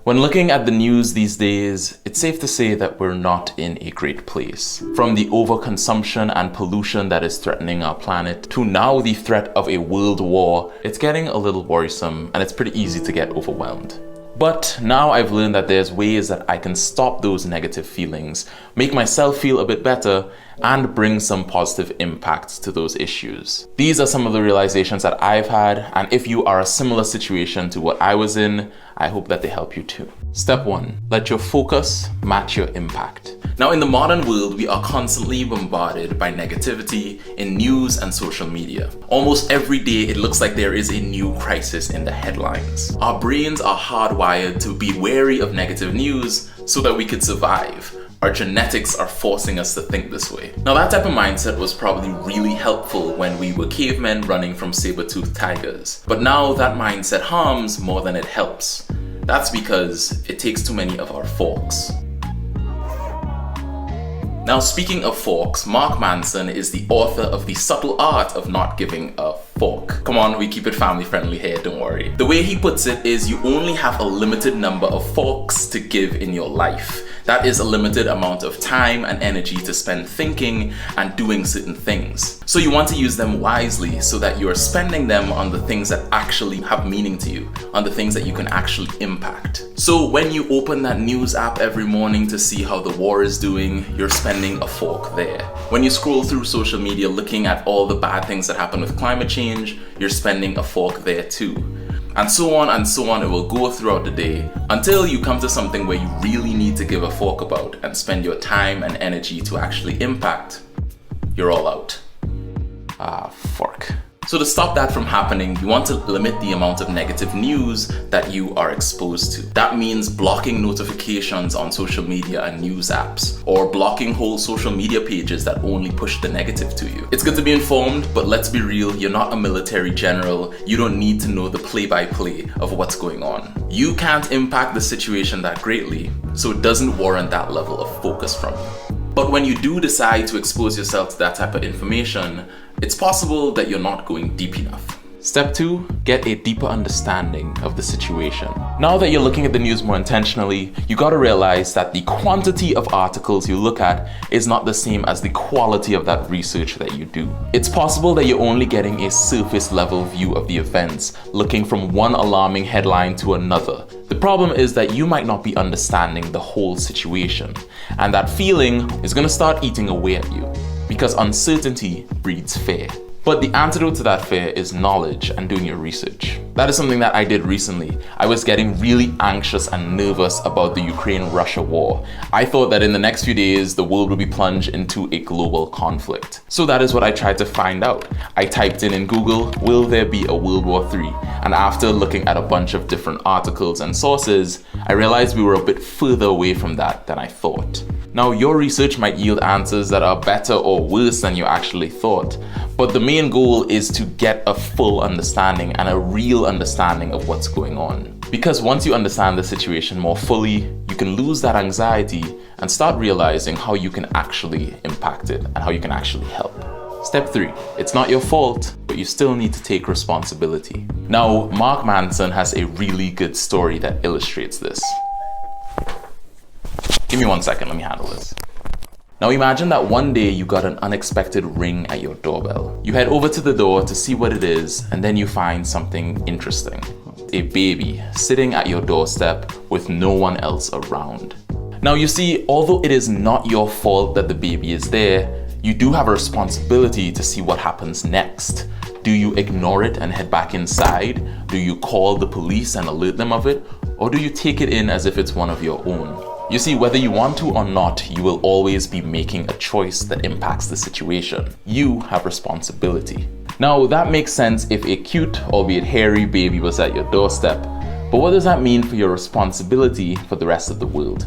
When looking at the news these days, it's safe to say that we're not in a great place. From the overconsumption and pollution that is threatening our planet, to now the threat of a world war, it's getting a little worrisome and it's pretty easy to get overwhelmed. But now I've learned that there's ways that I can stop those negative feelings, make myself feel a bit better, and bring some positive impacts to those issues. These are some of the realizations that I've had, and if you are a similar situation to what I was in, I hope that they help you too. Step 1. Let your focus match your impact. Now, in the modern world, we are constantly bombarded by negativity in news and social media. Almost every day, it looks like there is a new crisis in the headlines. Our brains are hardwired to be wary of negative news so that we could survive. Our genetics are forcing us to think this way. Now, that type of mindset was probably really helpful when we were cavemen running from saber-toothed tigers. But now that mindset harms more than it helps. That's because it takes too many of our forks. Now, speaking of forks, Mark Manson is the author of The Subtle Art of Not Giving a Fork. Come on, we keep it family friendly here, don't worry. The way he puts it is you only have a limited number of forks to give in your life. That is a limited amount of time and energy to spend thinking and doing certain things. So you want to use them wisely so that you're spending them on the things that actually have meaning to you, on the things that you can actually impact. So when you open that news app every morning to see how the war is doing, you're spending a fork there. When you scroll through social media looking at all the bad things that happen with climate change, you're spending a fork there too. And so on, it will go throughout the day until you come to something where you really need to give a fork about and spend your time and energy to actually impact. You're all out. Fork. So to stop that from happening, you want to limit the amount of negative news that you are exposed to. That means blocking notifications on social media and news apps, or blocking whole social media pages that only push the negative to you. It's good to be informed, but let's be real, you're not a military general. You don't need to know the play-by-play of what's going on. You can't impact the situation that greatly, so it doesn't warrant that level of focus from you. But when you do decide to expose yourself to that type of information, it's possible that you're not going deep enough. Step 2, get a deeper understanding of the situation. Now that you're looking at the news more intentionally, you gotta realize that the quantity of articles you look at is not the same as the quality of that research that you do. It's possible that you're only getting a surface level view of the events, looking from one alarming headline to another. The problem is that you might not be understanding the whole situation, and that feeling is gonna start eating away at you, because uncertainty breeds fear. But the antidote to that fear is knowledge and doing your research. That is something that I did recently. I was getting really anxious and nervous about the Ukraine-Russia war. I thought that in the next few days, the world would be plunged into a global conflict. So that is what I tried to find out. I typed in Google, will there be a World War III? And after looking at a bunch of different articles and sources, I realized we were a bit further away from that than I thought. Now, your research might yield answers that are better or worse than you actually thought, but the main goal is to get a full understanding and a real understanding of what's going on. Because once you understand the situation more fully, you can lose that anxiety and start realizing how you can actually impact it and how you can actually help. Step 3, it's not your fault, but you still need to take responsibility. Now, Mark Manson has a really good story that illustrates this. Give me 1 second, let me handle this. Now imagine that one day you got an unexpected ring at your doorbell. You head over to the door to see what it is, and then you find something interesting. A baby sitting at your doorstep with no one else around. Now you see, although it is not your fault that the baby is there, you do have a responsibility to see what happens next. Do you ignore it and head back inside? Do you call the police and alert them of it? Or do you take it in as if it's one of your own? You see, whether you want to or not, you will always be making a choice that impacts the situation. You have responsibility. Now, that makes sense if a cute, albeit hairy baby was at your doorstep, but what does that mean for your responsibility for the rest of the world?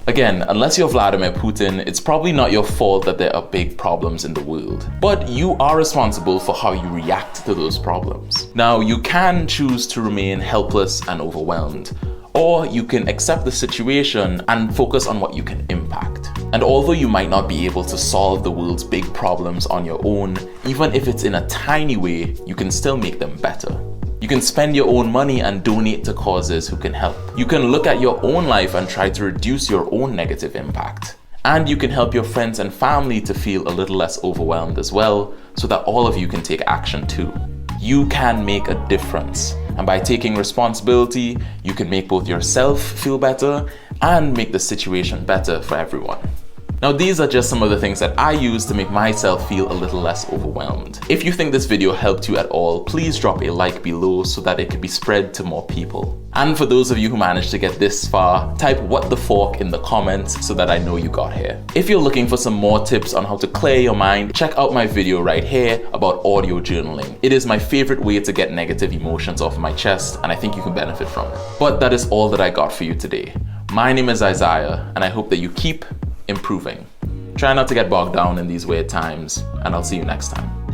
Again, unless you're Vladimir Putin, it's probably not your fault that there are big problems in the world. But you are responsible for how you react to those problems. Now, you can choose to remain helpless and overwhelmed, or you can accept the situation and focus on what you can impact. And although you might not be able to solve the world's big problems on your own, even if it's in a tiny way, you can still make them better. You You can spend your own money and donate to causes who can help. You can look at your own life and try to reduce your own negative impact. And you can help your friends and family to feel a little less overwhelmed as well, so that all of you can take action too. You can make a difference. And by taking responsibility, you can make both yourself feel better and make the situation better for everyone. Now, these are just some of the things that I use to make myself feel a little less overwhelmed. If you think this video helped you at all, please drop a like below so that it can be spread to more people. And for those of you who managed to get this far, type "what the fork" in the comments so that I know you got here. If you're looking for some more tips on how to clear your mind, check out my video right here about audio journaling. It is my favorite way to get negative emotions off my chest, and I think you can benefit from it. But that is all that I got for you today. My name is Isaiah, and I hope that you keep improving. Try not to get bogged down in these weird times, and I'll see you next time.